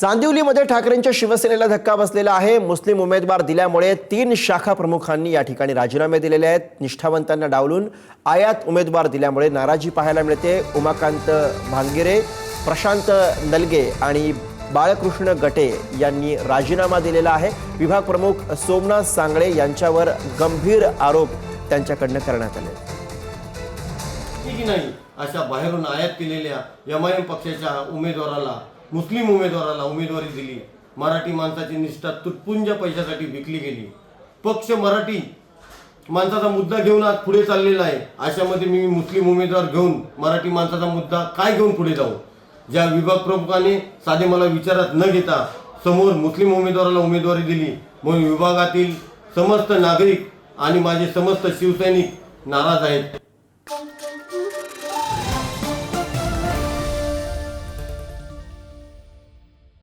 चांदिवलीमध्ये ठाकरेंच्या शिवसेनेला धक्का बसलेला आहे। मुस्लिम उमेदवार दिल्यामुळे 3 शाखा प्रमुखांनी या ठिकाणी राजीनामे दिलेले आहेत। निष्ठावंतांना डावलून आयात उमेदवार दिल्यामुळे नाराजी पाहायला मिळते। उमाकांत भांगिरे, प्रशांत नलगे आणि बाळकृष्ण गटे यांनी राजीनामा दिलेला आहे। विभाग प्रमुख सोमनाथ सांगळे यांच्यावर गंभीर आरोप त्यांच्याकडून करण्यात आले। की नाही अशा बाहेरून आयात केलेल्या एमआयएम पक्षाच्या उमेदवाराला, मुस्लिम उमेदवाराला उमेदवारी दिली। मराठी माणसाची निष्ठा तुटपुंज पैशासाठी विकली गेली। पक्ष मराठी माणसाचा मुद्दा घेऊन आज पुढे चाललेला आहे। अशामध्ये मी मुस्लिम उमेदवार घेऊन मराठी माणसाचा मुद्दा काय घेऊन पुढे जाऊ? ज्या विभाग प्रमुखाने साधे मला विचारात न घेता समोर मुस्लिम उमेदवाराला उमेदवारी दिली, म्हणून विभागातील समस्त नागरिक आणि माझे समस्त शिवसैनिक नाराज आहेत।